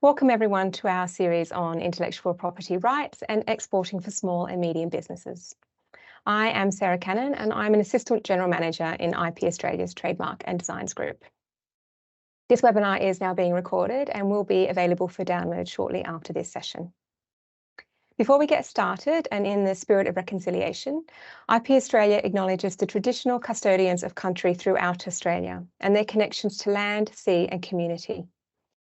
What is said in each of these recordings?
Welcome everyone to our series on intellectual property rights and exporting for small and medium businesses. I am Sarah Cannon and I'm an Assistant General Manager in IP Australia's Trademark and Designs Group. This webinar is now being recorded and will be available for download shortly after this session. Before we get started, and in the spirit of reconciliation, IP Australia acknowledges the traditional custodians of country throughout Australia and their connections to land, sea and community.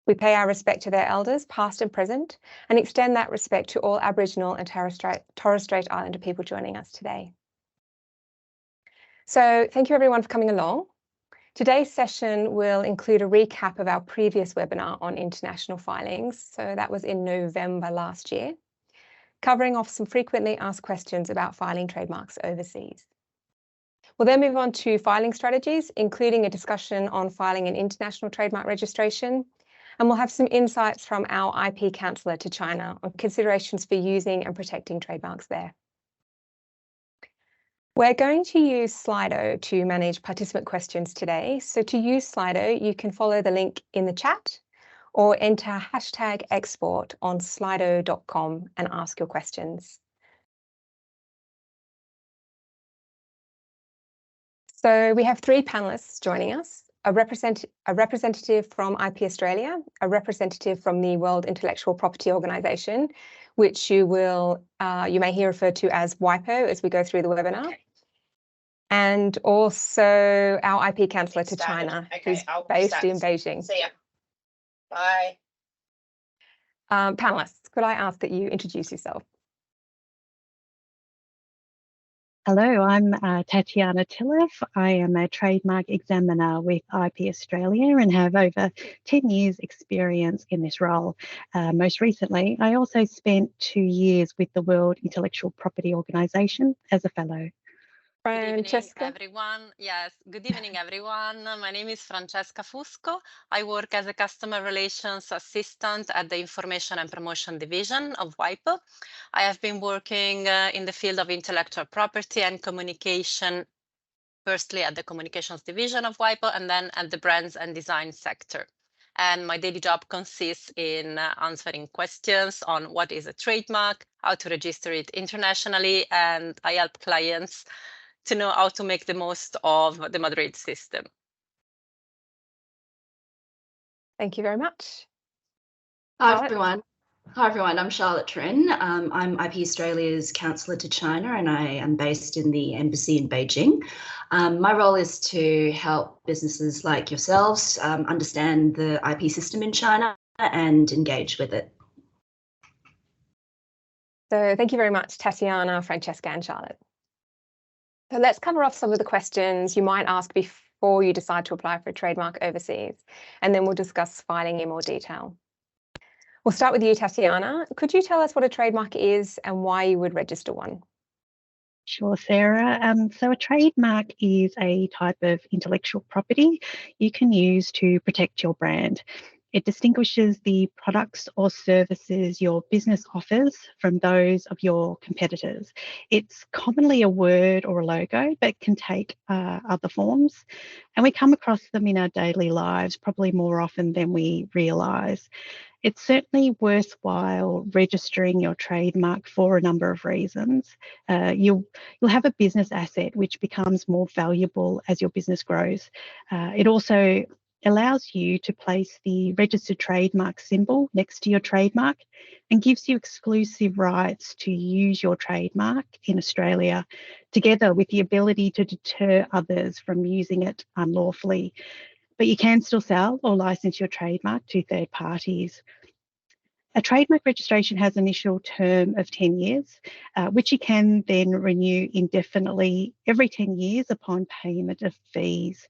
We pay our respect to their elders, past and present, and extend that respect to all Aboriginal and Torres Strait Islander people joining us today. So thank you everyone for coming along. Today's session will include a recap of our previous webinar on international filings. So that was in November last year, covering off some frequently asked questions about filing trademarks overseas. We'll then move on to filing strategies, including a discussion on filing an international trademark registration. And we'll have some insights from our IP Counsellor to China on considerations for using and protecting trademarks there. We're going to use Slido to manage participant questions today. So to use Slido, you can follow the link in the chat or enter #export on slido.com and ask your questions. So we have three panelists joining us. A representative from IP Australia, a representative from the World Intellectual Property Organisation, which you may hear referred to as WIPO as we go through the webinar, and also our IP Counsellor to China, who's based in Beijing. See ya. Bye. Panelists, could I ask that you introduce yourself? Hello, I'm Tatiana Tillev. I am a trademark examiner with IP Australia and have over 10 years experience in this role. Most recently, I also spent 2 years with the World Intellectual Property Organisation as a fellow. Francesca. Good evening, everyone. Yes, good evening, everyone. My name is Francesca Fusco. I work as a customer relations assistant at the Information and Promotion Division of WIPO. I have been working in the field of intellectual property and communication, firstly at the Communications Division of WIPO and then at the Brands and Design sector. And my daily job consists in answering questions on what is a trademark, how to register it internationally, and I help clients to know how to make the most of the Madrid system. Thank you very much. Hi everyone. I'm Charlotte Tren. I'm IP Australia's Counsellor to China and I am based in the embassy in Beijing. My role is to help businesses like yourselves understand the IP system in China and engage with it. So thank you very much, Tatiana, Francesca and Charlotte. So let's cover off some of the questions you might ask before you decide to apply for a trademark overseas, and then we'll discuss filing in more detail. We'll start with you, Tatiana. Could you tell us what a trademark is and why you would register one? Sure, Sarah. So a trademark is a type of intellectual property you can use to protect your brand. It distinguishes the products or services your business offers from those of your competitors. It's commonly a word or a logo, but can take other forms. And we come across them in our daily lives, probably more often than we realise. It's certainly worthwhile registering your trademark for a number of reasons. You'll have a business asset which becomes more valuable as your business grows. It also allows you to place the registered trademark symbol next to your trademark and gives you exclusive rights to use your trademark in Australia, together with the ability to deter others from using it unlawfully. But you can still sell or license your trademark to third parties. A trademark registration has an initial term of 10 years, which you can then renew indefinitely every 10 years upon payment of fees.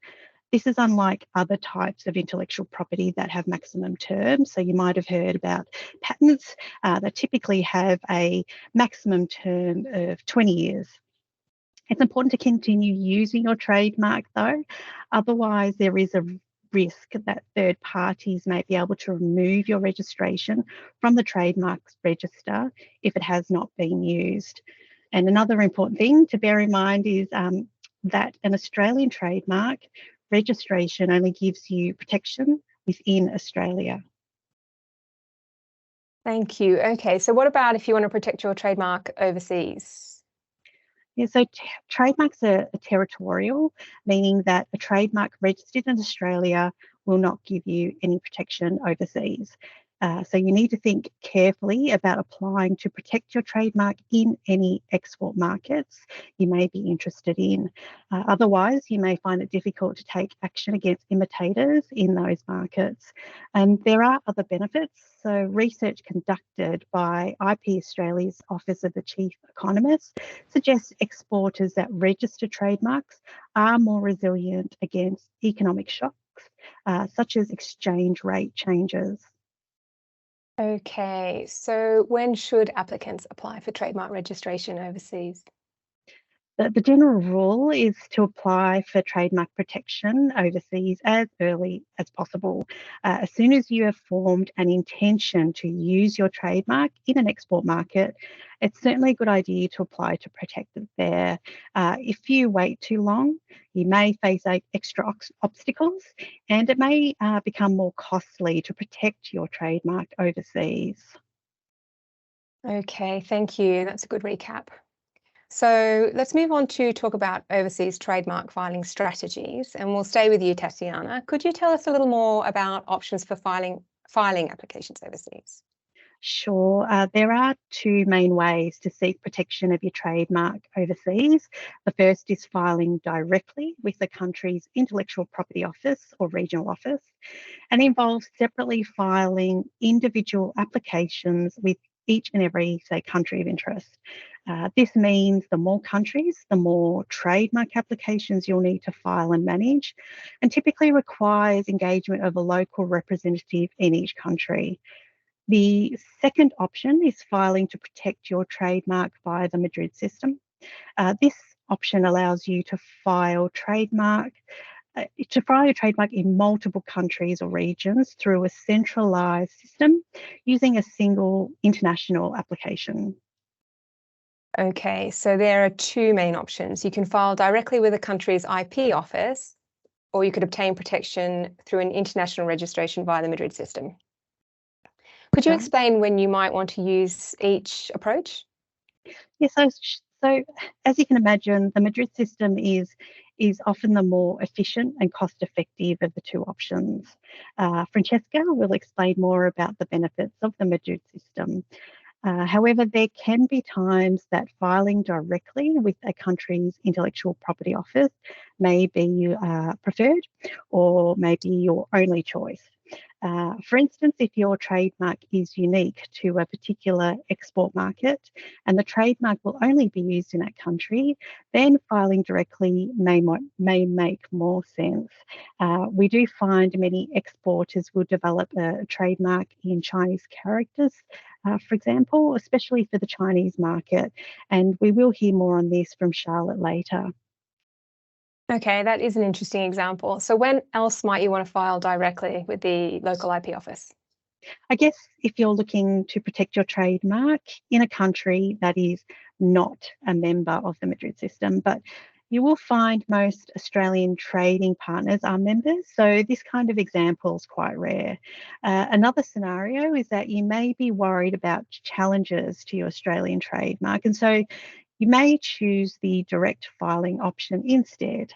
This is unlike other types of intellectual property that have maximum terms. So you might have heard about patents that typically have a maximum term of 20 years. It's important to continue using your trademark though, otherwise there is a risk that third parties may be able to remove your registration from the trademarks register if it has not been used. And another important thing to bear in mind is that an Australian trademark registration only gives you protection within Australia. Thank you. Okay, so what about if you want to protect your trademark overseas? Yeah, so trademarks are territorial, meaning that a trademark registered in Australia will not give you any protection overseas. So you need to think carefully about applying to protect your trademark in any export markets you may be interested in. Otherwise, you may find it difficult to take action against imitators in those markets. And there are other benefits. So research conducted by IP Australia's Office of the Chief Economist suggests exporters that register trademarks are more resilient against economic shocks, such as exchange rate changes. Okay, so when should applicants apply for trademark registration overseas? The general rule is to apply for trademark protection overseas as early as possible. As soon as you have formed an intention to use your trademark in an export market, it's certainly a good idea to apply to protect it there. If you wait too long, you may face extra obstacles, and it may become more costly to protect your trademark overseas. Okay, thank you. That's a good recap. So let's move on to talk about overseas trademark filing strategies, and we'll stay with you, Tatiana. Could you tell us a little more about options for filing applications overseas? Sure. There are two main ways to seek protection of your trademark overseas. The first is filing directly with the country's intellectual property office or regional office, and involves separately filing individual applications with each and every, say, country of interest. This means the more countries, the more trademark applications you'll need to file and manage, and typically requires engagement of a local representative in each country. The second option is filing to protect your trademark via the Madrid System. This option allows you to file your trademark in multiple countries or regions through a centralised system using a single international application. Okay, so there are two main options. You can file directly with a country's IP office, or you could obtain protection through an international registration via the Madrid System. Could you explain when you might want to use each approach? Yes, so as you can imagine, the Madrid System is often the more efficient and cost-effective of the two options. Francesca will explain more about the benefits of the Madrid System. However, there can be times that filing directly with a country's intellectual property office may be preferred or may be your only choice. For instance, if your trademark is unique to a particular export market and the trademark will only be used in that country, then filing directly may make more sense. We do find many exporters will develop a trademark in Chinese characters, for example, especially for the Chinese market. And we will hear more on this from Charlotte later. Okay, that is an interesting example. So when else might you want to file directly with the local IP office? I guess if you're looking to protect your trademark in a country that is not a member of the Madrid System, but you will find most Australian trading partners are members, so this kind of example is quite rare. Another scenario is that you may be worried about challenges to your Australian trademark, and so you may choose the direct filing option instead.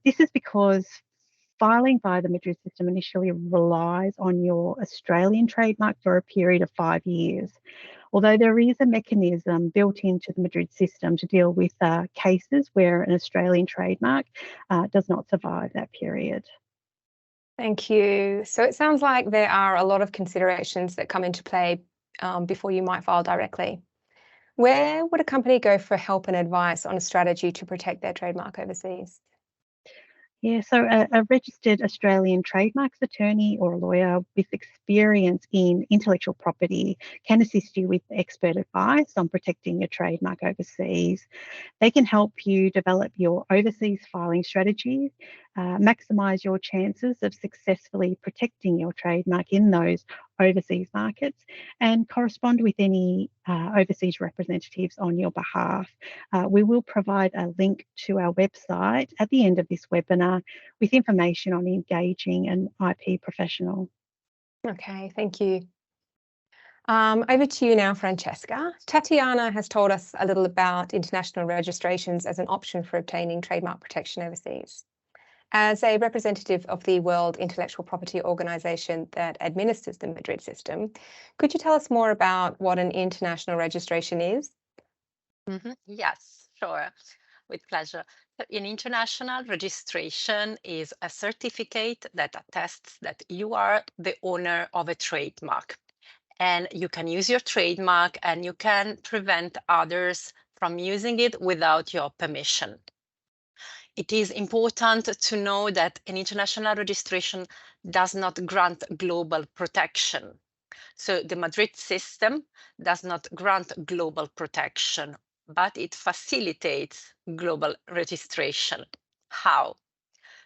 This is because filing via the Madrid System initially relies on your Australian trademark for a period of 5 years, although there is a mechanism built into the Madrid System to deal with cases where an Australian trademark does not survive that period. Thank you. So it sounds like there are a lot of considerations that come into play before you might file directly. Where would a company go for help and advice on a strategy to protect their trademark overseas? Yeah, so a registered Australian trademarks attorney or a lawyer with experience in intellectual property can assist you with expert advice on protecting your trademark overseas. They can help you develop your overseas filing strategy, maximise your chances of successfully protecting your trademark in those overseas markets, and correspond with any overseas representatives on your behalf. We will provide a link to our website at the end of this webinar with information on engaging an IP professional. Okay, thank you. Over to you now, Francesca. Tatiana has told us a little about international registrations as an option for obtaining trademark protection overseas. As a representative of the World Intellectual Property Organization that administers the Madrid System, could you tell us more about what an international registration is? Yes, sure, with pleasure. An international registration is a certificate that attests that you are the owner of a trademark. And you can use your trademark and you can prevent others from using it without your permission. It is important to know that an international registration does not grant global protection. So the Madrid system does not grant global protection, but it facilitates global registration. How?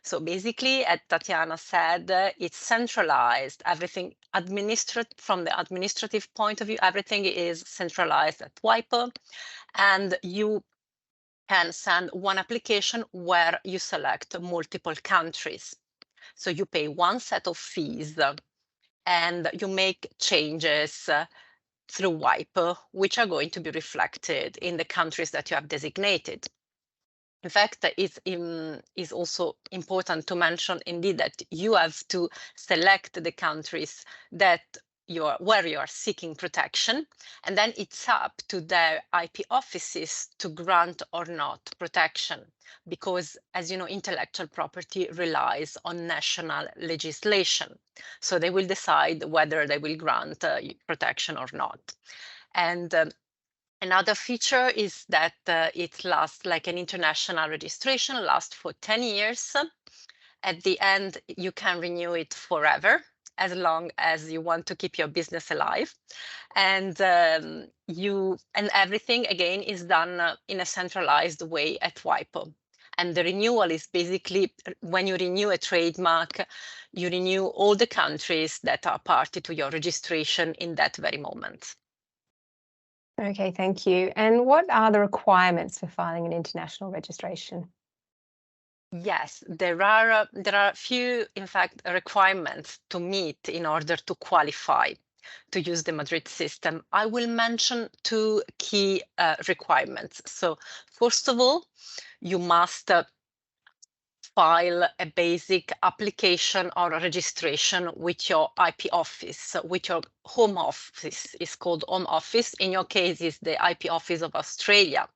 So basically, as Tatiana said, it's centralized. Everything from the administrative point of view, everything is centralized at WIPO, and you can send one application where you select multiple countries. So you pay one set of fees and you make changes through WIPO, which are going to be reflected in the countries that you have designated. In fact, it is also important to mention indeed that you have to select the countries where you are seeking protection, and then it's up to their IP offices to grant or not protection, because as you know, intellectual property relies on national legislation. So they will decide whether they will grant protection or not. And another feature is that it lasts, like an international registration, lasts for 10 years. At the end, you can renew it forever, as long as you want to keep your business alive. And everything, again, is done in a centralized way at WIPO. And the renewal is basically, when you renew a trademark, you renew all the countries that are party to your registration in that very moment. Okay, thank you. And what are the requirements for filing an international registration? Yes, there are a few, in fact, requirements to meet in order to qualify to use the Madrid system. I will mention two key requirements. So first of all, you must file a basic application or registration with your IP office, with your home office. It's called home office. In your case, it's the IP office of Australia.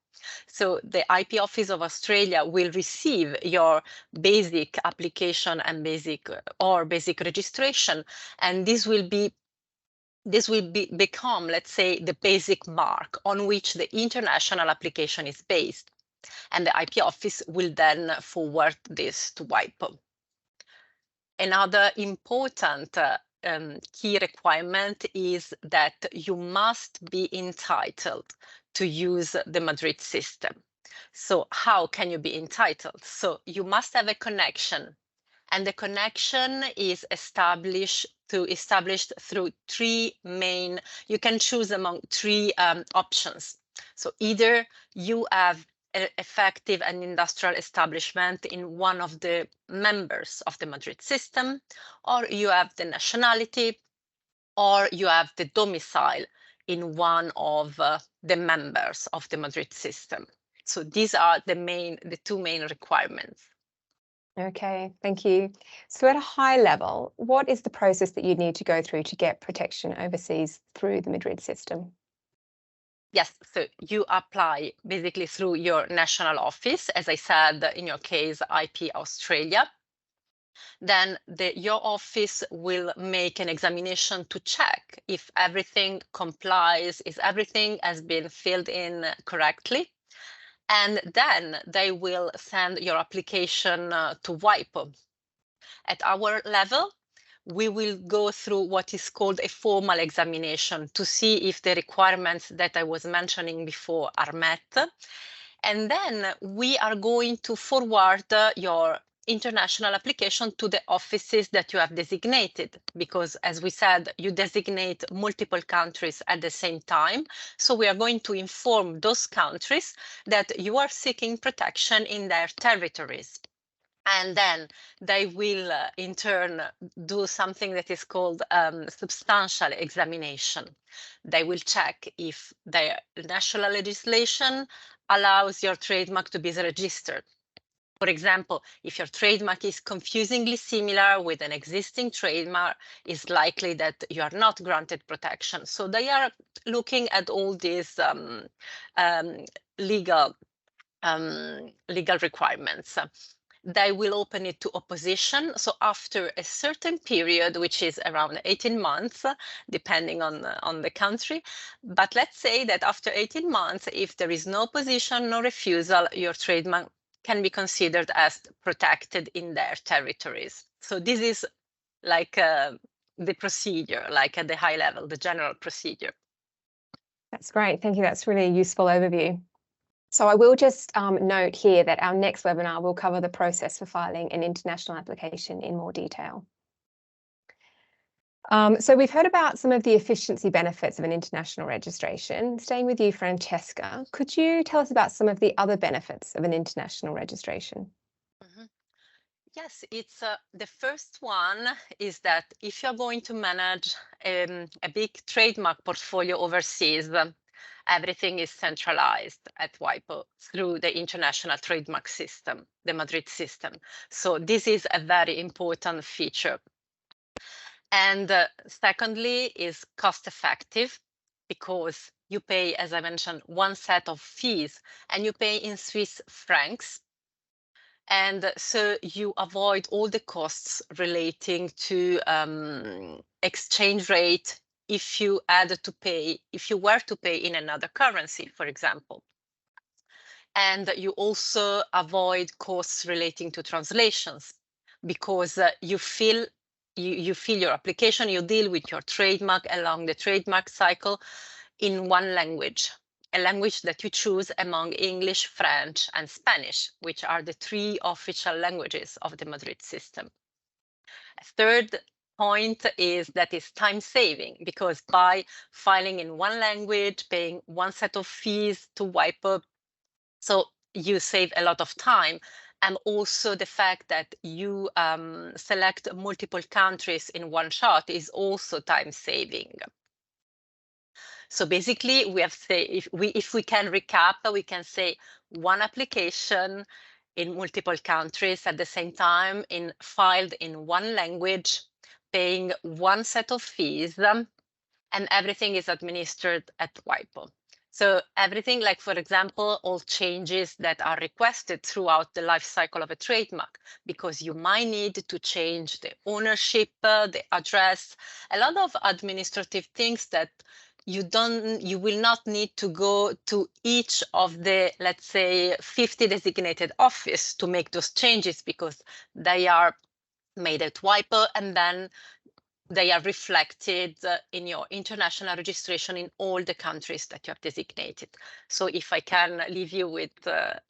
So the IP office of Australia will receive your basic application and basic registration, and this will become, let's say, the basic mark on which the international application is based. And the IP office will then forward this to WIPO. Another important key requirement is that you must be entitled to use the Madrid system. So how can you be entitled? So you must have a connection, and the connection is established through three main, you can choose among three options. So either you have an effective and industrial establishment in one of the members of the Madrid system, or you have the nationality, or you have the domicile in one of the members of the Madrid system. So these are the two main requirements. Okay, thank you. So at a high level, what is the process that you need to go through to get protection overseas through the Madrid system? Yes, so you apply basically through your national office, as I said, in your case, IP Australia. Then your office will make an examination to check if everything complies, if everything has been filled in correctly. And then they will send your application to WIPO. At our level, we will go through what is called a formal examination to see if the requirements that I was mentioning before are met. And then we are going to forward your international application to the offices that you have designated, because as we said, you designate multiple countries at the same time. So we are going to inform those countries that you are seeking protection in their territories. And then they will, in turn, do something that is called substantial examination. They will check if their national legislation allows your trademark to be registered. For example, if your trademark is confusingly similar with an existing trademark, it's likely that you are not granted protection. So they are looking at all these legal requirements. They will open it to opposition. So after a certain period, which is around 18 months, depending on the country. But let's say that after 18 months, if there is no opposition, no refusal, your trademark can be considered as protected in their territories. So this is like the procedure, like at the high level, the general procedure. That's great. Thank you. That's really a useful overview. So I will just note here that our next webinar will cover the process for filing an international application in more detail. So we've heard about some of the efficiency benefits of an international registration. Staying with you, Francesca, could you tell us about some of the other benefits of an international registration? Mm-hmm. Yes, it's the first one is that if you're going to manage a big trademark portfolio overseas, everything is centralized at WIPO through the International Trademark System, the Madrid System. So this is a very important feature. And secondly is cost effective, because you pay, as I mentioned, one set of fees and you pay in Swiss francs. And so you avoid all the costs relating to exchange rate if you were to pay in another currency, for example. And you also avoid costs relating to translations, because you fill your application, you deal with your trademark along the trademark cycle in one language, a language that you choose among English, French, and Spanish, which are the 3 official languages of the Madrid system. A third point is that it's time saving, because by filing in one language, paying one set of fees to WIPO, so you save a lot of time. And also the fact that you select multiple countries in one shot is also time saving. So basically, we have say if we can recap, we can say one application in multiple countries at the same time, filed in one language, paying one set of fees, and everything is administered at WIPO. So everything, like for example, all changes that are requested throughout the life cycle of a trademark, because you might need to change the ownership, the address, a lot of administrative things that you will not need to go to each of the, let's say, 50 designated office to make those changes, because they are made at WIPO and then they are reflected in your international registration in all the countries that you have designated. So if I can leave you with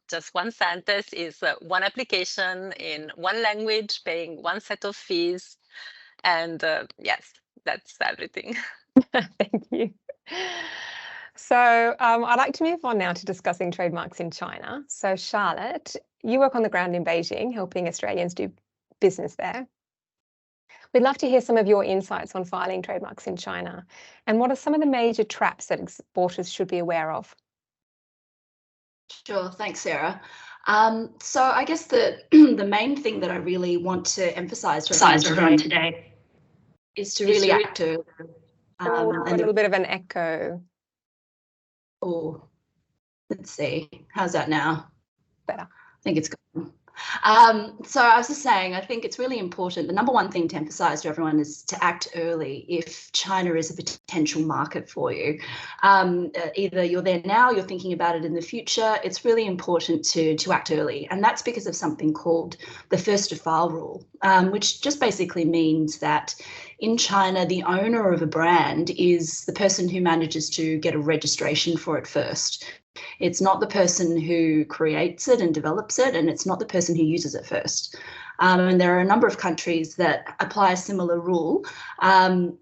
just one sentence, is one application in one language, paying one set of fees. And yes, that's everything. Thank you. So I'd like to move on now to discussing trademarks in China. So Charlotte, you work on the ground in Beijing, helping Australians do business there. We'd love to hear some of your insights on filing trademarks in China, and what are some of the major traps that exporters should be aware of? Sure, thanks, Sarah. So I guess the main thing that I really want to emphasise to everyone today is to really act early. A little bit of an echo. Oh, let's see. How's that now? Better. I think it's gone. So I was just saying, I think it's really important. The number one thing to emphasize to everyone is to act early if China is a potential market for you. Either you're there now, you're thinking about it in the future. It's really important to act early. And that's because of something called the first to file rule, which just basically means that in China, the owner of a brand is the person who manages to get a registration for it first. It's not the person who creates it and develops it, and it's not the person who uses it first. And there are a number of countries that apply a similar rule. And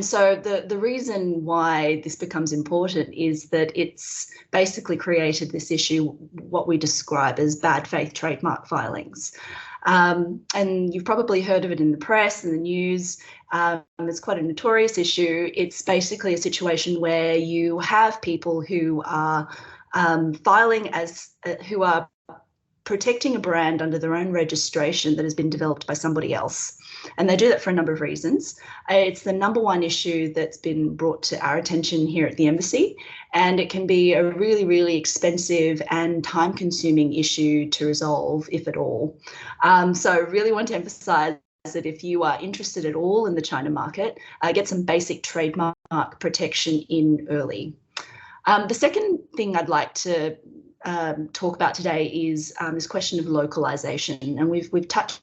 so the reason why this becomes important is that it's basically created this issue, what we describe as bad faith trademark filings. And you've probably heard of it in the press and the news. It's quite a notorious issue. It's basically a situation where you have people who are who are protecting a brand under their own registration that has been developed by somebody else. And they do that for a number of reasons. It's the number one issue that's been brought to our attention here at the embassy, and it can be a really, really expensive and time-consuming issue to resolve, if at all. So I really want to emphasise that if you are interested at all in the China market, get some basic trademark protection in early. The second thing I'd like to talk about today is this question of localization, and we've touched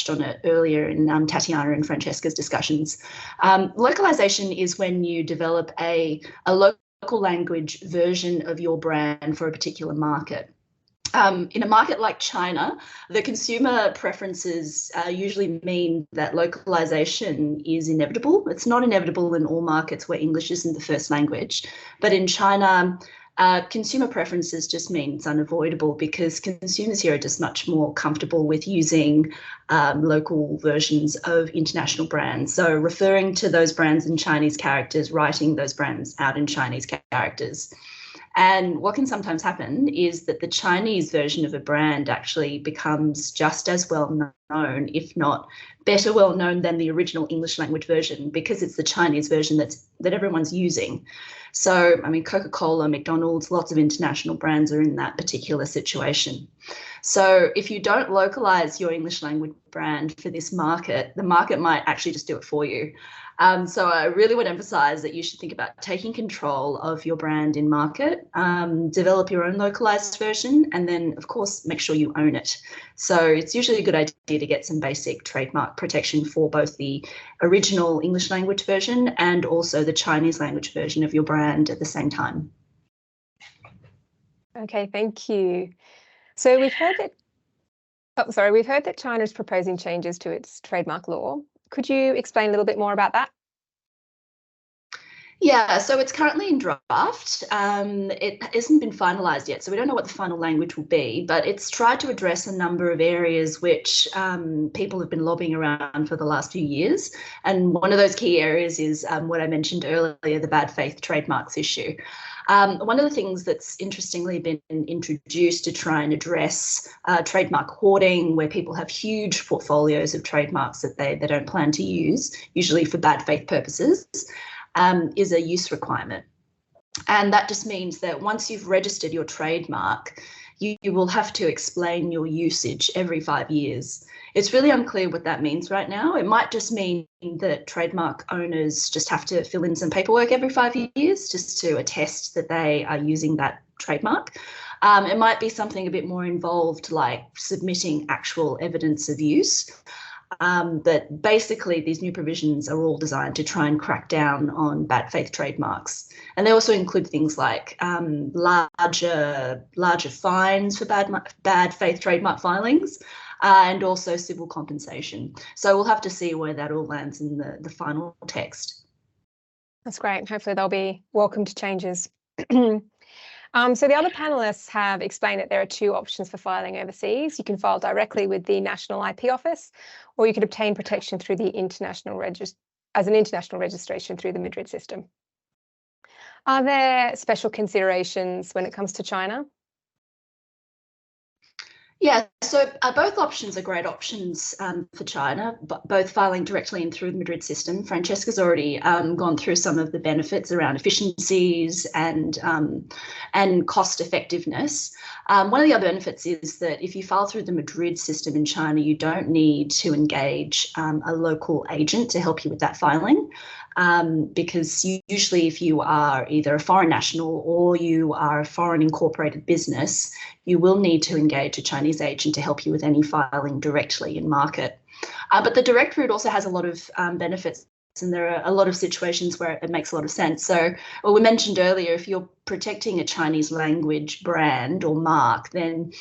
on it earlier in Tatiana and Francesca's discussions. Localization is when you develop a local language version of your brand for a particular market. In a market like China, the consumer preferences usually mean that localization is inevitable. It's not inevitable in all markets where English isn't the first language, but in China, consumer preferences just mean it's unavoidable because consumers here are just much more comfortable with using local versions of international brands. So referring to those brands in Chinese characters, writing those brands out in Chinese characters. And what can sometimes happen is that the Chinese version of a brand actually becomes just as well known, if not better well known than the original English language version, because it's the Chinese version that everyone's using. So, I mean, Coca-Cola, McDonald's, lots of international brands are in that particular situation. So if you don't localize your English language brand for this market, the market might actually just do it for you. So I really would emphasize that you should think about taking control of your brand in market, develop your own localized version, and then, of course, make sure you own it. So it's usually a good idea to get some basic trademark protection for both the original English language version and also the Chinese language version of your brand at the same time. Okay, thank you. So we've heard that China is proposing changes to its trademark law. Could you explain a little bit more about that? Yeah, so it's currently in draft. It hasn't been finalised yet, so we don't know what the final language will be, but it's tried to address a number of areas which people have been lobbying around for the last few years. And one of those key areas is what I mentioned earlier, the bad faith trademarks issue. One of the things that's interestingly been introduced to try and address trademark hoarding, where people have huge portfolios of trademarks that they don't plan to use, usually for bad faith purposes, is a use requirement. And that just means that once you've registered your trademark, you will have to explain your usage every 5 years. It's really unclear what that means right now. It might just mean that trademark owners just have to fill in some paperwork every 5 years just to attest that they are using that trademark. It might be something a bit more involved, like submitting actual evidence of use. But basically, these new provisions are all designed to try and crack down on bad faith trademarks. And they also include things like larger fines for bad faith trademark filings, and also civil compensation. So we'll have to see where that all lands in the final text. That's great. Hopefully they'll be welcome to changes. So the other panelists have explained that there are two options for filing overseas. You can file directly with the National IP Office, or you could obtain protection through the international registration through the Madrid System. Are there special considerations when it comes to China? Yeah, so both options are great options for China, both filing directly and through the Madrid System. Francesca's already gone through some of the benefits around efficiencies and cost effectiveness. One of the other benefits is that if you file through the Madrid System in China, you don't need to engage a local agent to help you with that filing. Because usually if you are either a foreign national or you are a foreign incorporated business, you will need to engage a Chinese agent to help you with any filing directly in market. But the direct route also has a lot of benefits, and there are a lot of situations where it makes a lot of sense. So, well, we mentioned earlier, if you're protecting a Chinese language brand or mark, then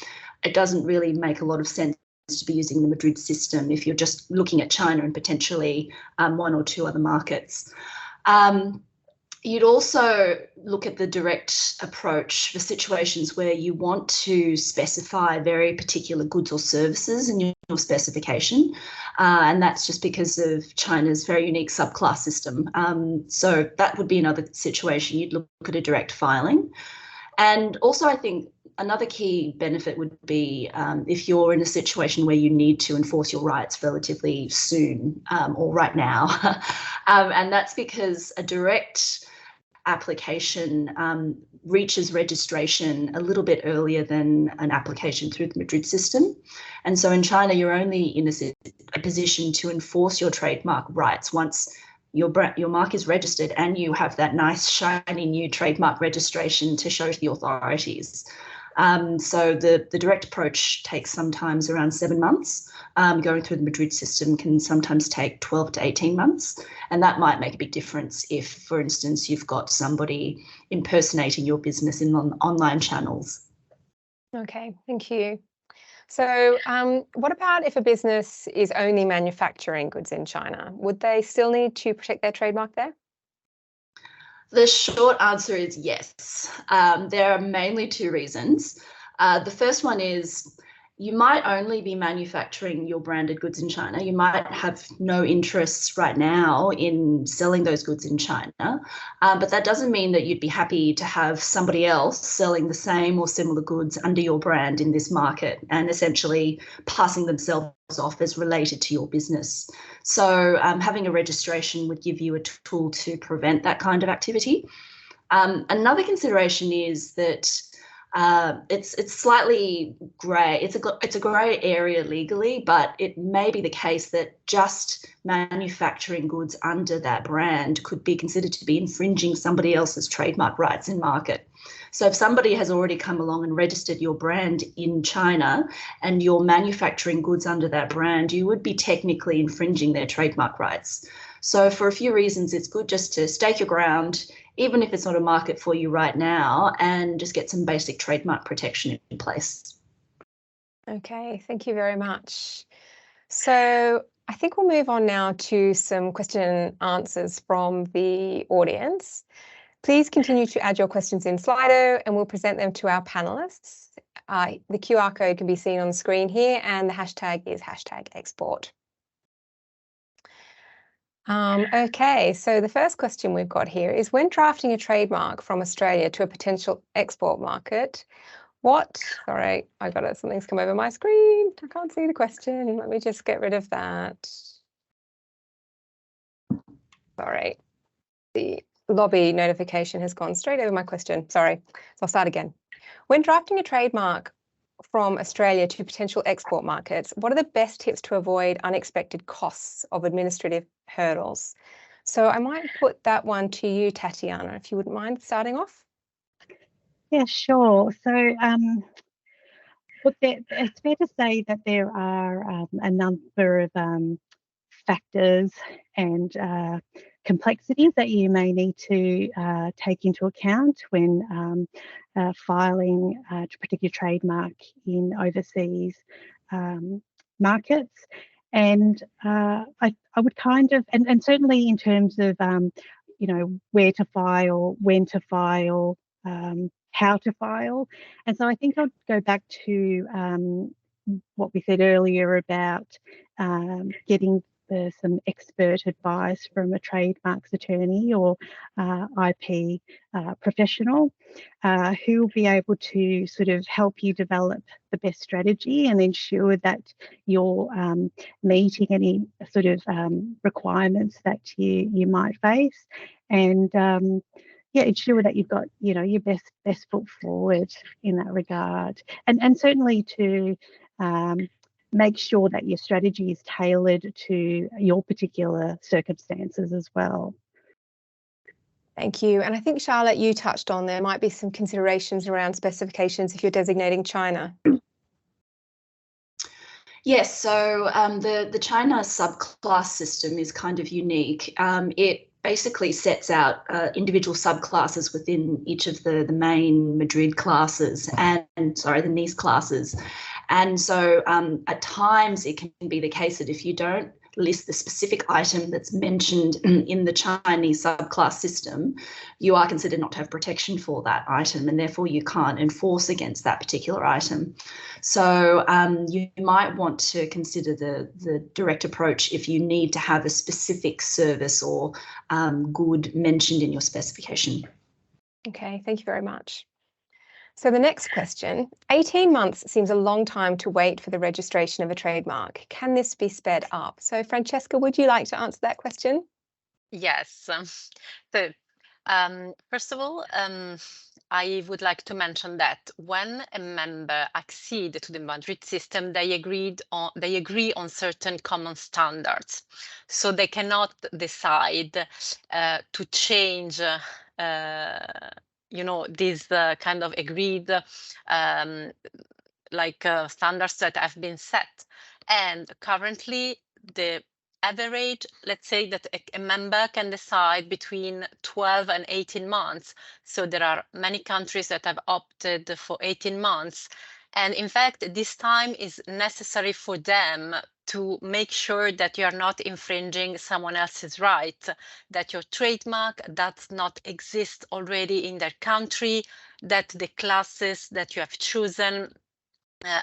it doesn't really make a lot of sense to be using the Madrid System if you're just looking at China and potentially one or two other markets. You'd also look at the direct approach for situations where you want to specify very particular goods or services in your specification. And that's just because of China's very unique subclass system. So that would be another situation. You'd look at a direct filing. And also, I think another key benefit would be if you're in a situation where you need to enforce your rights relatively soon or right now. And that's because a direct application reaches registration a little bit earlier than an application through the Madrid system. And so in China, you're only in a position to enforce your trademark rights once your mark is registered and you have that nice shiny new trademark registration to show to the authorities. So the direct approach takes sometimes around 7 months. Going through the Madrid system can sometimes take 12 to 18 months. And that might make a big difference if, for instance, you've got somebody impersonating your business in online channels. Okay, thank you. So what about if a business is only manufacturing goods in China? Would they still need to protect their trademark there? The short answer is yes. There are mainly two reasons. The first one is you might only be manufacturing your branded goods in China. You might have no interests right now in selling those goods in China, but that doesn't mean that you'd be happy to have somebody else selling the same or similar goods under your brand in this market and essentially passing themselves off as related to your business. So having a registration would give you a tool to prevent that kind of activity. Another consideration is that it's slightly grey. It's a grey area legally, but it may be the case that just manufacturing goods under that brand could be considered to be infringing somebody else's trademark rights in market. So if somebody has already come along and registered your brand in China and you're manufacturing goods under that brand, you would be technically infringing their trademark rights. So for a few reasons, it's good just to stake your ground, even if it's not a market for you right now, and just get some basic trademark protection in place. Okay, thank you very much. So I think we'll move on now to some question and answers from the audience. Please continue to add your questions in Slido and we'll present them to our panelists. The QR code can be seen on the screen here and the hashtag is #export. Okay, so the first question we've got here is when drafting a trademark from Australia to a potential export market, sorry, something's come over my screen. I can't see the question. Let me just get rid of that. Sorry, the lobby notification has gone straight over my question. Sorry, so I'll start again. When drafting a trademark from Australia to potential export markets, what are the best tips to avoid unexpected costs of administrative hurdles? So I might put that one to you, Tatiana, if you wouldn't mind starting off. Yeah, sure. So it's fair to say that there are a number of factors and complexities that you may need to take into account when filing to protect your trademark in overseas markets. And I would kind of, and certainly in terms of, where to file, when to file, how to file. And so I think I'll go back to what we said earlier about getting some expert advice from a trademarks attorney or IP professional who will be able to sort of help you develop the best strategy and ensure that you're meeting any sort of requirements that you might face, and ensure that you've got your best foot forward in that regard, and certainly to make sure that your strategy is tailored to your particular circumstances as well. Thank you. And I think, Charlotte, you touched on there might be some considerations around specifications if you're designating China. Yes, so the China subclass system is kind of unique. It basically sets out individual subclasses within each of the main Madrid classes the Nice classes. And so at times it can be the case that if you don't list the specific item that's mentioned in the Chinese subclass system, you are considered not to have protection for that item, and therefore you can't enforce against that particular item. So you might want to consider the direct approach if you need to have a specific service or good mentioned in your specification. Okay, thank you very much. So the next question, 18 months seems a long time to wait for the registration of a trademark. Can this be sped up? So Francesca, would you like to answer that question? Yes. So first of all, I would like to mention that when a member accedes to the Madrid system, they agree on certain common standards. So they cannot decide to change these kind of agreed standards that have been set. And currently the average, let's say that a member can decide between 12 and 18 months. So there are many countries that have opted for 18 months. And in fact, this time is necessary for them to make sure that you are not infringing someone else's right, that your trademark does not exist already in their country, that the classes that you have chosen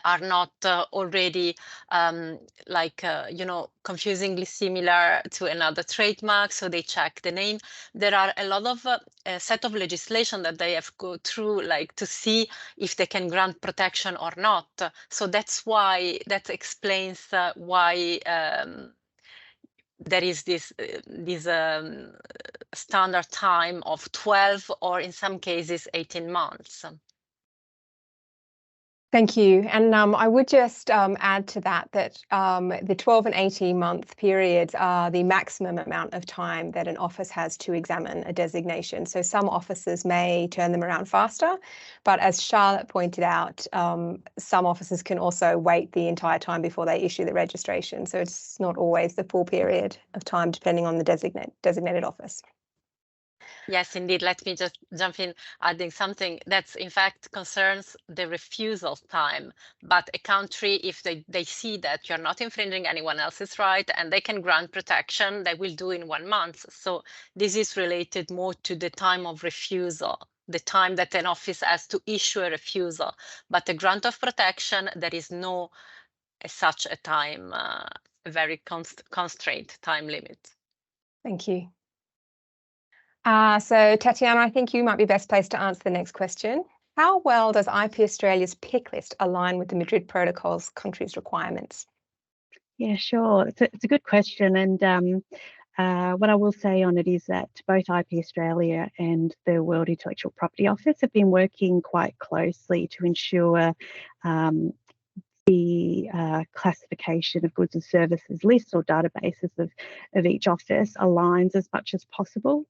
are not already confusingly similar to another trademark, so they check the name. There are a lot of a set of legislation that they have go through, like to see if they can grant protection or not. So that's why, that explains why there is this standard time of 12 or in some cases 18 months. Thank you. And I would just add to that the 12 and 18-month periods are the maximum amount of time that an office has to examine a designation. So some offices may turn them around faster, but as Charlotte pointed out, some offices can also wait the entire time before they issue the registration. So it's not always the full period of time, depending on the designated office. Yes, indeed. Let me just jump in, adding something that's in fact concerns the refusal time. But a country, if they see that you're not infringing anyone else's right and they can grant protection, they will do in 1 month. So this is related more to the time of refusal, the time that an office has to issue a refusal. But the grant of protection, there is no such a time, a very constrained time limit. Thank you. So Tatiana, I think you might be best placed to answer the next question. How well does IP Australia's pick list align with the Madrid Protocol's country's requirements? Yeah, sure. It's a good question. And what I will say on it is that both IP Australia and the World Intellectual Property Office have been working quite closely to ensure the classification of goods and services lists or databases of each office aligns as much as possible.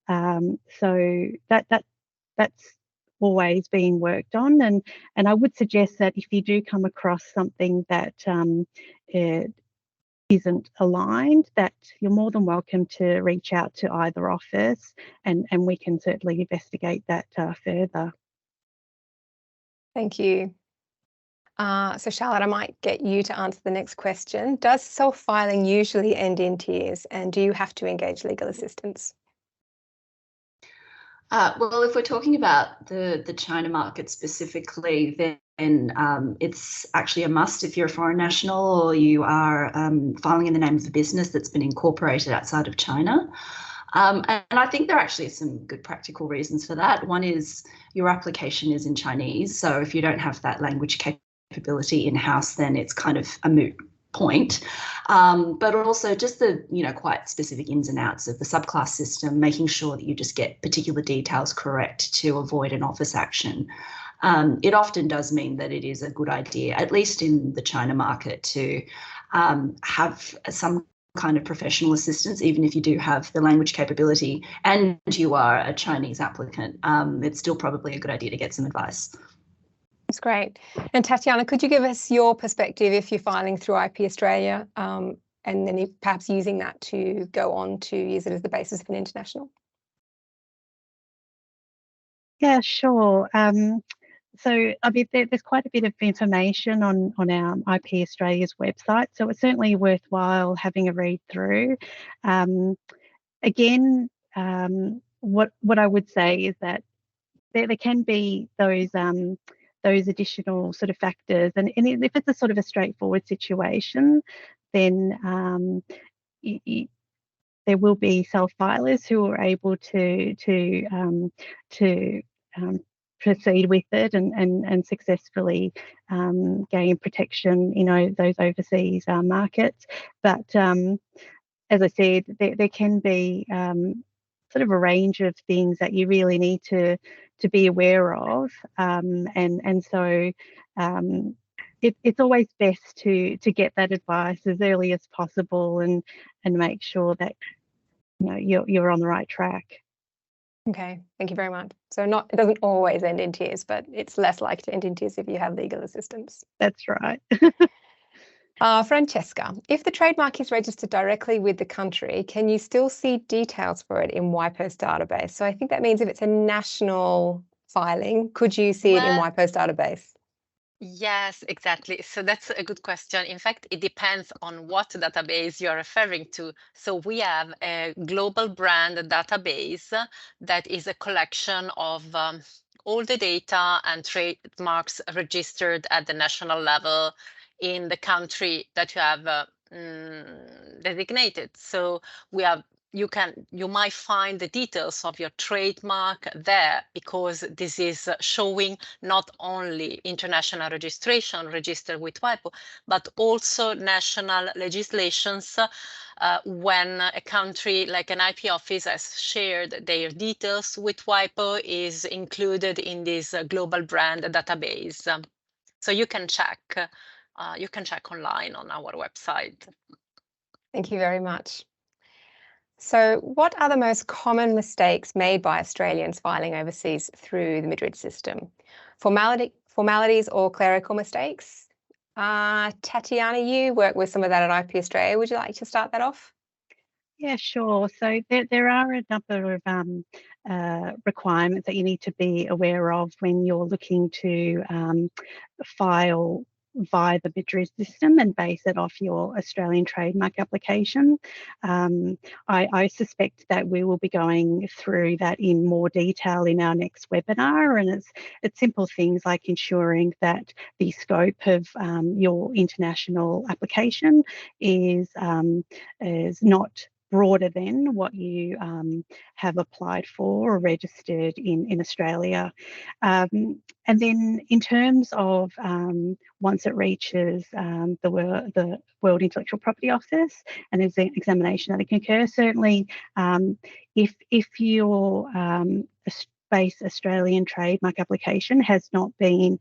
So that's always being worked on, and I would suggest that if you do come across something that isn't aligned, that you're more than welcome to reach out to either office, and we can certainly investigate that further. Thank you. So Charlotte, I might get you to answer the next question. Does self-filing usually end in tears, and do you have to engage legal assistance? Well, if we're talking about the China market specifically, then it's actually a must if you're a foreign national or you are filing in the name of a business that's been incorporated outside of China. And I think there are actually some good practical reasons for that. One is your application is in Chinese, so if you don't have that language capability in-house, then it's kind of a moot point. But also just the quite specific ins and outs of the subclass system, making sure that you just get particular details correct to avoid an office action. It often does mean that it is a good idea, at least in the China market, to have some kind of professional assistance, even if you do have the language capability and you are a Chinese applicant. It's still probably a good idea to get some advice. That's great. And Tatiana, could you give us your perspective if you're filing through IP Australia, and then perhaps using that to go on to use it as the basis of an international? Yeah, sure. So, I mean, there's quite a bit of information on our IP Australia's website, so it's certainly worthwhile having a read through. Again, what I would say is that there can be those additional sort of factors, and if it's a sort of a straightforward situation, then there will be self-filers who are able to proceed with it and successfully gain protection in those overseas markets. But as I said, there can be sort of a range of things that you really need to be aware of, and so it's always best to get that advice as early as possible and make sure that you're on the right track. Okay, thank you very much. So it doesn't always end in tears, but it's less likely to end in tears if you have legal assistance. That's right. Francesca, if the trademark is registered directly with the country, can you still see details for it in WIPO's database? So I think that means if it's a national filing, could you see it in WIPO's database? Yes, exactly. So that's a good question. In fact, it depends on what database you're referring to. So we have a global brand database that is a collection of all the data and trademarks registered at the national level in the country that you have designated. So you might find the details of your trademark there, because this is showing not only international registration registered with WIPO, but also national legislations when a country like an IP office has shared their details with WIPO is included in this global brand database. So you can check online on our website. Thank you very much. So what are the most common mistakes made by Australians filing overseas through the Madrid system? Formalities or clerical mistakes? Tatiana, you work with some of that at IP Australia. Would you like to start that off? Yeah, sure. So there are a number of requirements that you need to be aware of when you're looking to file via the Madrid system and base it off your Australian trademark application. I suspect that we will be going through that in more detail in our next webinar, and it's simple things like ensuring that the scope of your international application is not broader than what you have applied for or registered in Australia. And then in terms of once it reaches the World Intellectual Property Office and there's an examination that can occur, certainly if your base Australian trademark application has not been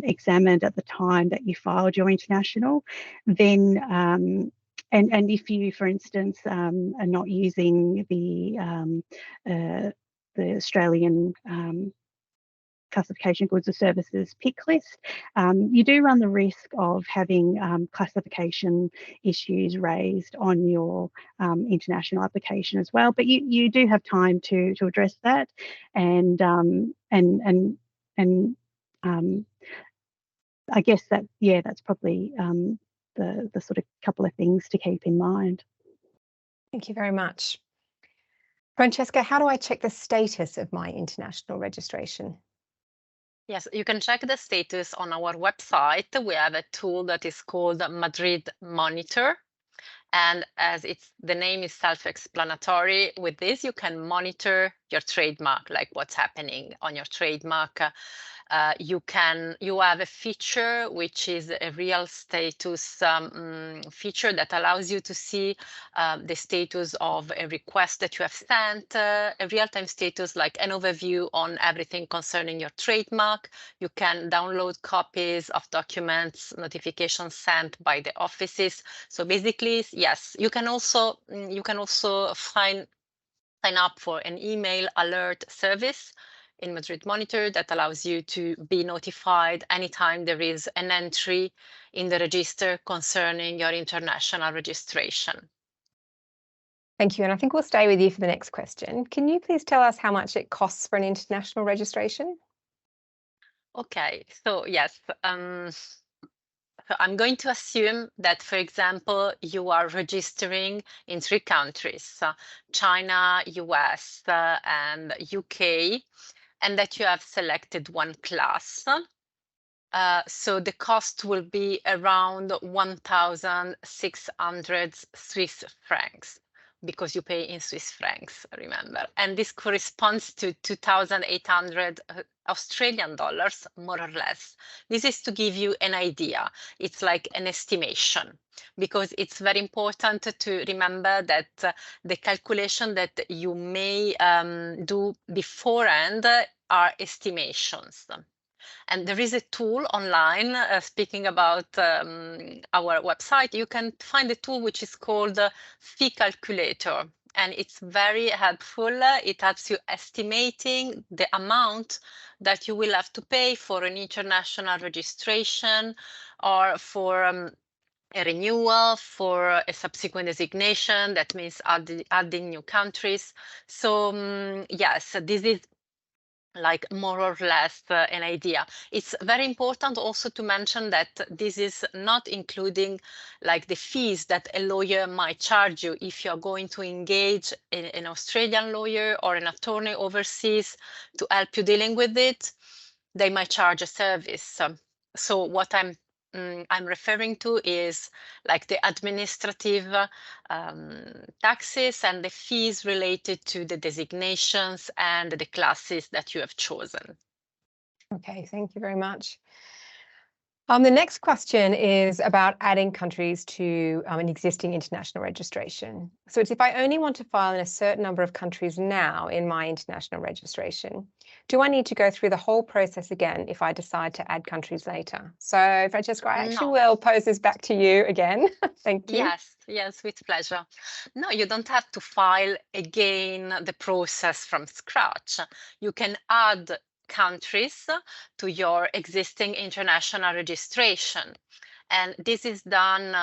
examined at the time that you filed your international, then and if you, for instance, are not using the Australian classification goods or services pick list, you do run the risk of having classification issues raised on your international application as well. But you do have time to address that, and I guess that's probably the sort of couple of things to keep in mind. Thank you very much. Francesca, how do I check the status of my international registration? Yes, you can check the status on our website. We have a tool that is called Madrid Monitor. And as the name is self-explanatory, with this you can monitor your trademark, like what's happening on your trademark. You have a feature which is a real status feature that allows you to see the status of a request that you have sent, a real-time status, like an overview on everything concerning your trademark. You can download copies of documents, notifications sent by the offices. So basically, yes, you can also sign up for an email alert service in Madrid Monitor that allows you to be notified anytime there is an entry in the register concerning your international registration. Thank you. And I think we'll stay with you for the next question. Can you please tell us how much it costs for an international registration? Okay, so yes, so I'm going to assume that, for example, you are registering in 3 countries, China, US, and UK, and that you have selected one class. So the cost will be around 1,600 Swiss francs because you pay in Swiss francs, remember. And this corresponds to 2,800 Australian dollars, more or less. This is to give you an idea. It's like an estimation, because it's very important to remember that the calculation that you may do beforehand are estimations. And there is a tool online, speaking about our website, you can find a tool which is called Fee Calculator. And it's very helpful. It helps you estimating the amount that you will have to pay for an international registration or for a renewal, for a subsequent designation. That means adding new countries. So yes, this is like more or less an idea. It's very important also to mention that this is not including like the fees that a lawyer might charge you if you're going to engage an Australian lawyer or an attorney overseas to help you dealing with it. They might charge a service. So what I'm referring to is like the administrative taxes and the fees related to the designations and the classes that you have chosen. Okay, thank you very much. The next question is about adding countries to an existing international registration. So it's if I only want to file in a certain number of countries now in my international registration, do I need to go through the whole process again if I decide to add countries later? So Francesca, I actually will pose this back to you again. Thank you. Yes, with pleasure. No, you don't have to file again the process from scratch. You can add countries to your existing international registration. And this is done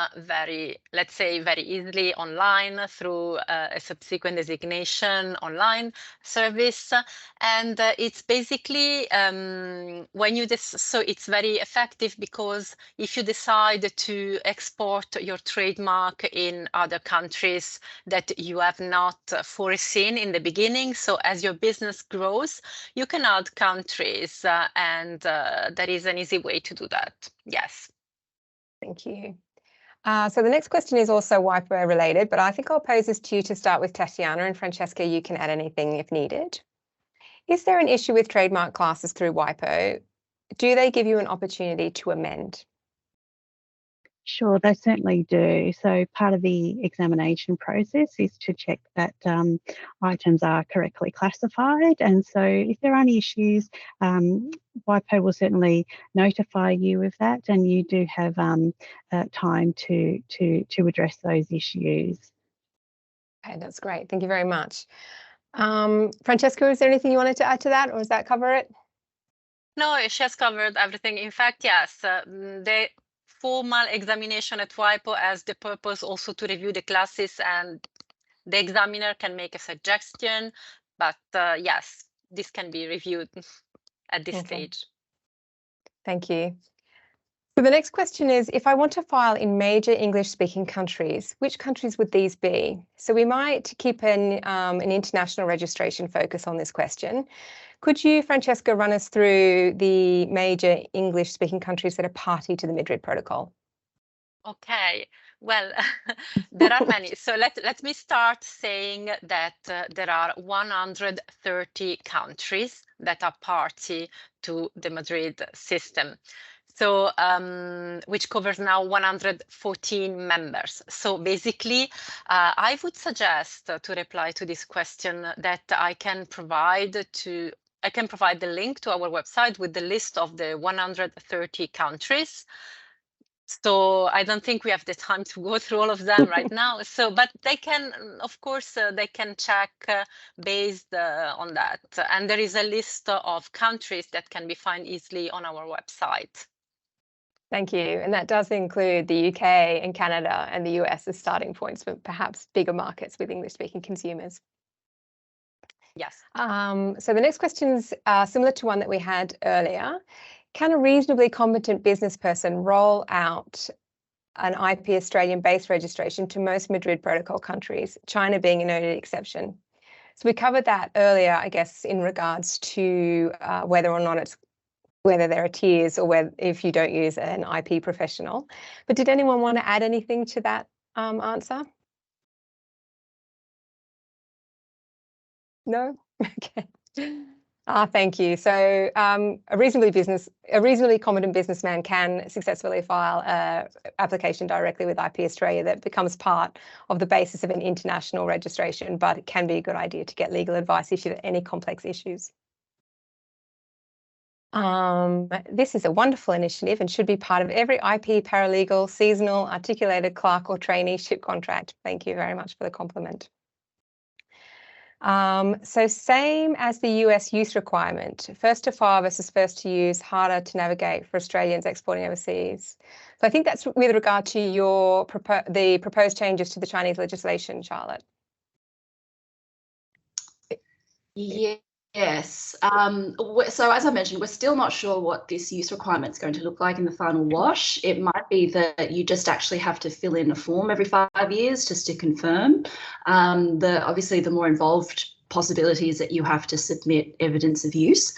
let's say, very easily online through a subsequent designation online service. And it's basically when you so it's very effective because if you decide to export your trademark in other countries that you have not foreseen in the beginning, so as your business grows, you can add countries and there is an easy way to do that. Yes. Thank you. So the next question is also WIPO related, but I think I'll pose this to you to start with, Tatiana, and Francesca, you can add anything if needed. Is there an issue with trademark classes through WIPO? Do they give you an opportunity to amend? Sure, they certainly do. So part of the examination process is to check that items are correctly classified. And so if there are any issues, WIPO will certainly notify you of that, and you do have time to address those issues. Okay, that's great. Thank you very much. Francesca, is there anything you wanted to add to that, or does that cover it? No, she has covered everything. In fact, yes, the formal examination at WIPO has the purpose also to review the classes, and the examiner can make a suggestion, but yes, this can be reviewed at this stage. Thank you. So the next question is, if I want to file in major English-speaking countries, which countries would these be? So we might keep an international registration focus on this question. Could you, Francesca, run us through the major English-speaking countries that are party to the Madrid Protocol? Okay, well, there are many. So let me start saying that there are 130 countries that are party to the Madrid system. So, which covers now 114 members. So basically, I would suggest to reply to this question that I can provide the link to our website with the list of the 130 countries. So I don't think we have the time to go through all of them right now. So, but they can, of course, they can check based on that. And there is a list of countries that can be found easily on our website. Thank you. And that does include the UK and Canada and the US as starting points for perhaps bigger markets with English-speaking consumers. Yes. So the next question is similar to one that we had earlier. Can a reasonably competent business person roll out an IP Australian-based registration to most Madrid Protocol countries, China being a noted exception? So we covered that earlier, I guess, in regards to whether or not whether there are tiers or whether if you don't use an IP professional. But did anyone want to add anything to that answer? No? Okay. Thank you. So a reasonably competent businessman can successfully file an application directly with IP Australia that becomes part of the basis of an international registration, but it can be a good idea to get legal advice if you have any complex issues. This is a wonderful initiative and should be part of every IP, paralegal, seasonal, articulated clerk or traineeship contract. Thank you very much for the compliment. So same as the US use requirement, first to file versus first to use, harder to navigate for Australians exporting overseas. So I think that's with regard to the proposed changes to the Chinese legislation, Charlotte. Yes. So as I mentioned, we're still not sure what this use requirement is going to look like in the final wash. It might be that you just actually have to fill in a form every 5 years just to confirm. Obviously, the more involved possibility is that you have to submit evidence of use.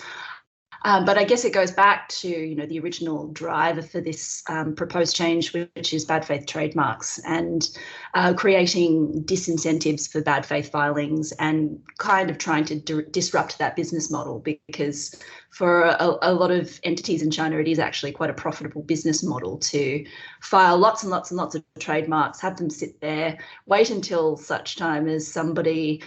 But I guess it goes back to, the original driver for this proposed change, which is bad faith trademarks and creating disincentives for bad faith filings and kind of trying to disrupt that business model, because for a lot of entities in China, it is actually quite a profitable business model to file lots and lots and lots of trademarks, have them sit there, wait until such time as somebody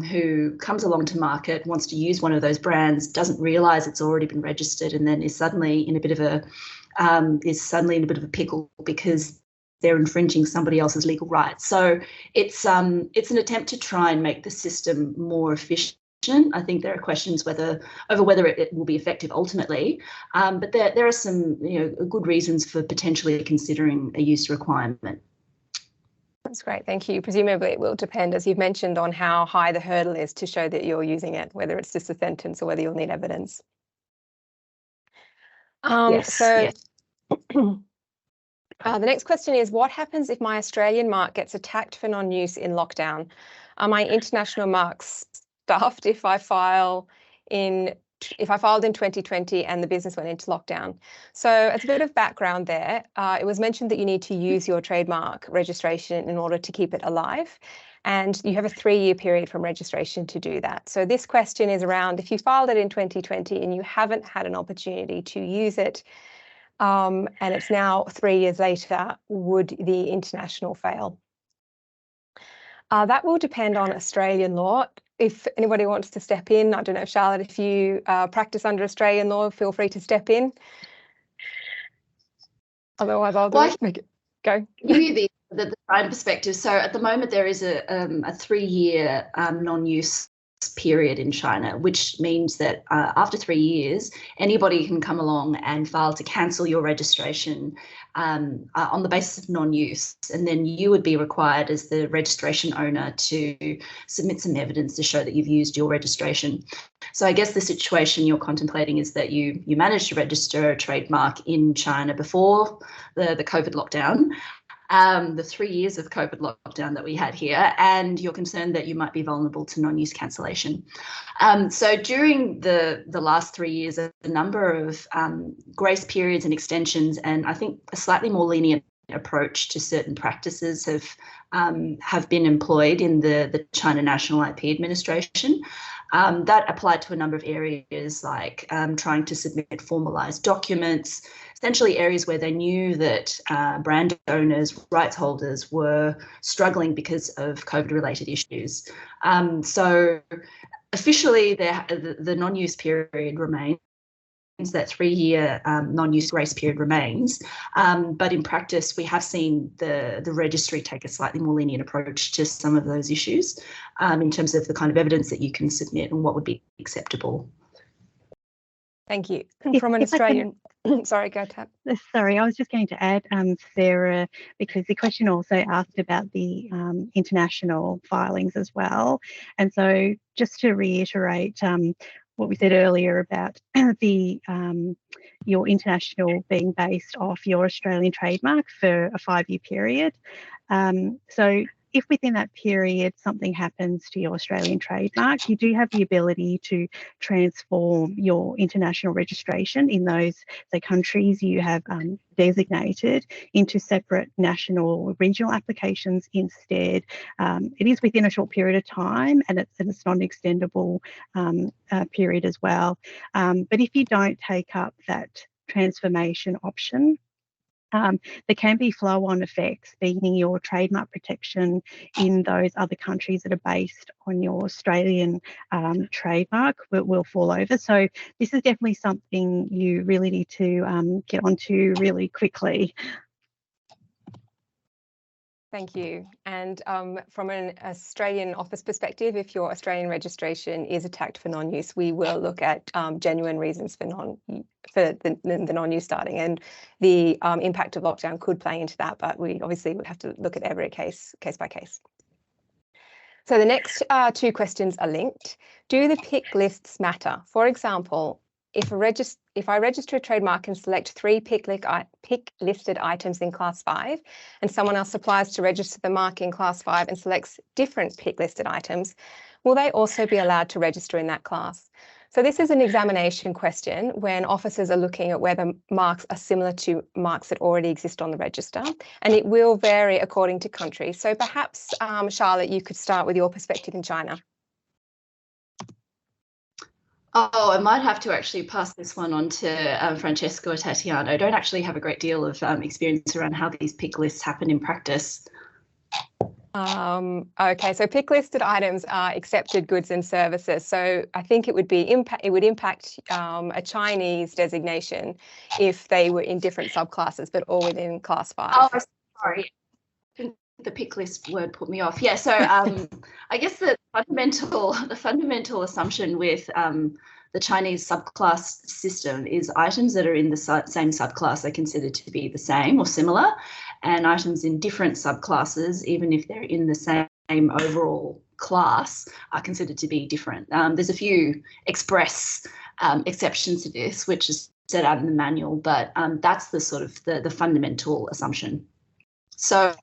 who comes along to market, wants to use one of those brands, doesn't realise it's already been registered, and then is suddenly in a bit of a pickle because they're infringing somebody else's legal rights. So it's an attempt to try and make the system more efficient. I think there are questions over whether it will be effective ultimately, but there are some good reasons for potentially considering a use requirement. That's great, thank you. Presumably it will depend, as you've mentioned, on how high the hurdle is to show that you're using it, whether it's just a sentence or whether you'll need evidence. Yes. The next question is, what happens if my Australian mark gets attacked for non-use in lockdown? Are my international marks stuffed if I filed in 2020 and the business went into lockdown? So as a bit of background there, it was mentioned that you need to use your trademark registration in order to keep it alive, and you have a 3-year period from registration to do that. So this question is around if you filed it in 2020 and you haven't had an opportunity to use it, and it's now 3 years later, would the international fail? That will depend on Australian law. If anybody wants to step in, I don't know, Charlotte, if you practice under Australian law, feel free to step in. Otherwise, I'll go. Give you the China perspective. So at the moment, there is a 3-year non-use period in China, which means that after 3 years, anybody can come along and file to cancel your registration on the basis of non-use, and then you would be required as the registration owner to submit some evidence to show that you've used your registration. So I guess the situation you're contemplating is that you managed to register a trademark in China before the COVID lockdown, the 3 years of COVID lockdown that we had here, and you're concerned that you might be vulnerable to non-use cancellation. So during the last 3 years, a number of grace periods and extensions, and I think a slightly more lenient approach to certain practices have been employed in the China National IP Administration. That applied to a number of areas like trying to submit formalised documents, essentially areas where they knew that brand owners, rights holders were struggling because of COVID-related issues. So officially, the non-use period remains. That 3-year non-use grace period remains, but in practice we have seen the registry take a slightly more lenient approach to some of those issues in terms of the kind of evidence that you can submit and what would be acceptable. Thank you. From an Australian, sorry, go Tab. Sorry, I was just going to add, Sarah, because the question also asked about the international filings as well. And so just to reiterate, what we said earlier about the your international being based off your Australian trademark for a 5-year period. So if within that period something happens to your Australian trademark, you do have the ability to transform your international registration in those countries you have designated into separate national or regional applications instead. It is within a short period of time, and it's not an extendable period as well. But if you don't take up that transformation option, there can be flow-on effects, meaning your trademark protection in those other countries that are based on your Australian trademark will fall over. So this is definitely something you really need to get onto really quickly. Thank you. And from an Australian office perspective, if your Australian registration is attacked for non-use, we will look at genuine reasons for the non-use starting, and the impact of lockdown could play into that, but we obviously would have to look at every case by case. So the next 2 questions are linked. Do the PIC lists matter? For example, if I register a trademark and select 3 PIC listed items in Class 5, and someone else applies to register the mark in Class 5 and selects different PIC listed items, will they also be allowed to register in that class? So this is an examination question when officers are looking at whether marks are similar to marks that already exist on the register, and it will vary according to country. So perhaps, Charlotte, you could start with your perspective in China. Oh, I might have to actually pass this one on to Francesca or Tatiana. I don't actually have a great deal of experience around how these PIC lists happen in practice. Okay, so PIC listed items are accepted goods and services. So I think it would impact a Chinese designation if they were in different subclasses, but all within Class 5. Oh, sorry. The PIC list word put me off. Yeah, so I guess the fundamental assumption with the Chinese subclass system is items that are in the same subclass are considered to be the same or similar, and items in different subclasses, even if they're in the same overall class, are considered to be different. There's a few express exceptions to this, which is set out in the manual, but that's the sort of the fundamental assumption. So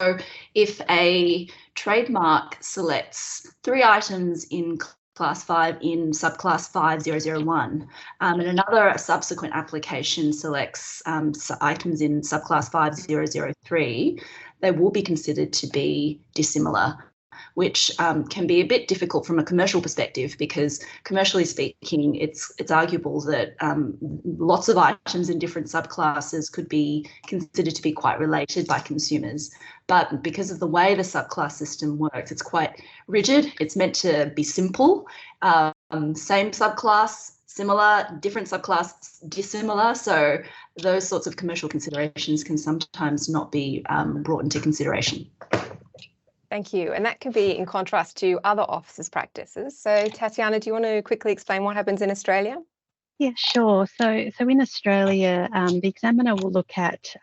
if a trademark selects 3 items in Class 5 in subclass 5001, and another subsequent application selects items in subclass 5003, they will be considered to be dissimilar, which can be a bit difficult from a commercial perspective, because commercially speaking, it's arguable that lots of items in different subclasses could be considered to be quite related by consumers. But because of the way the subclass system works, it's quite rigid. It's meant to be simple. Same subclass, similar, different subclass, dissimilar. So those sorts of commercial considerations can sometimes not be brought into consideration. Thank you. And that can be in contrast to other officers' practices. So Tatiana, do you want to quickly explain what happens in Australia? Yeah, sure. So in Australia, the examiner will look at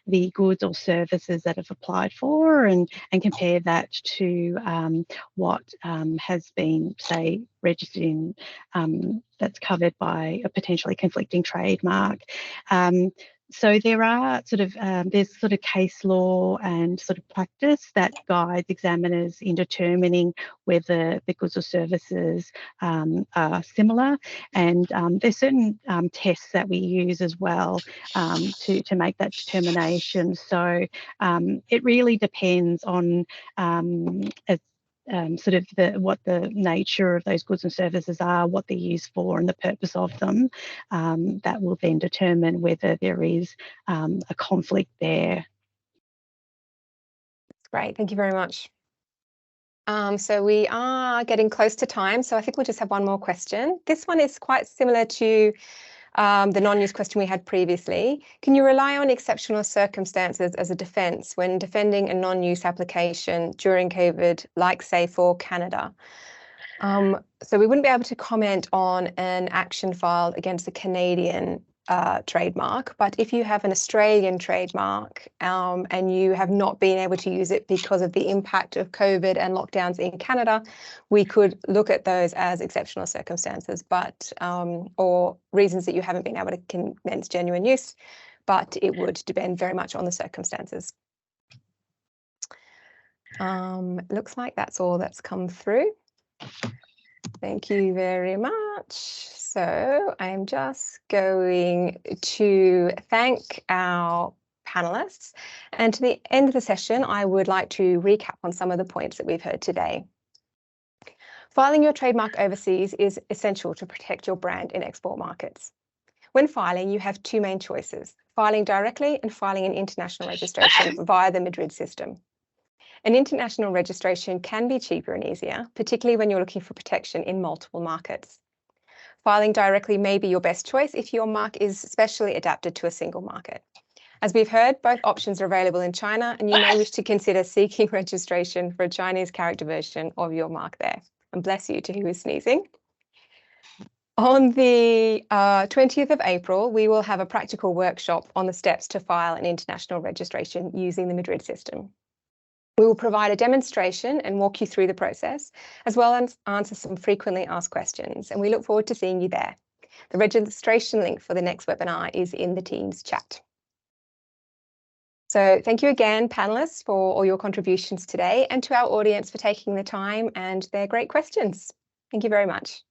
the goods or services that have applied for and compare that to what has been, say, registered in, that's covered by a potentially conflicting trademark. So there are there's case law and practice that guides examiners in determining whether the goods or services are similar, and there's certain tests that we use as well to make that determination. So it really depends on what the nature of those goods and services are, what they're used for, and the purpose of them. That will then determine whether there is a conflict there. That's great. Thank you very much. So we are getting close to time, so I think we'll just have one more question. This one is quite similar to the non-use question we had previously. Can you rely on exceptional circumstances as a defence when defending a non-use application during COVID, like say for Canada? So we wouldn't be able to comment on an action filed against a Canadian trademark, but if you have an Australian trademark and you have not been able to use it because of the impact of COVID and lockdowns in Canada, we could look at those as exceptional circumstances, but or reasons that you haven't been able to commence genuine use, but it would depend very much on the circumstances. Looks like that's all that's come through. Thank you very much. So I'm just going to thank our panelists. And to the end of the session, I would like to recap on some of the points that we've heard today. Filing your trademark overseas is essential to protect your brand in export markets. When filing, you have two main choices: filing directly and filing an international registration via the Madrid system. An international registration can be cheaper and easier, particularly when you're looking for protection in multiple markets. Filing directly may be your best choice if your mark is specially adapted to a single market. As we've heard, both options are available in China, and you may wish to consider seeking registration for a Chinese character version of your mark there. And bless you to who is sneezing. On the 20th of April, we will have a practical workshop on the steps to file an international registration using the Madrid system. We will provide a demonstration and walk you through the process, as well as answer some frequently asked questions, and we look forward to seeing you there. The registration link for the next webinar is in the Teams chat. So thank you again, panelists, for all your contributions today, and to our audience for taking the time and their great questions. Thank you very much.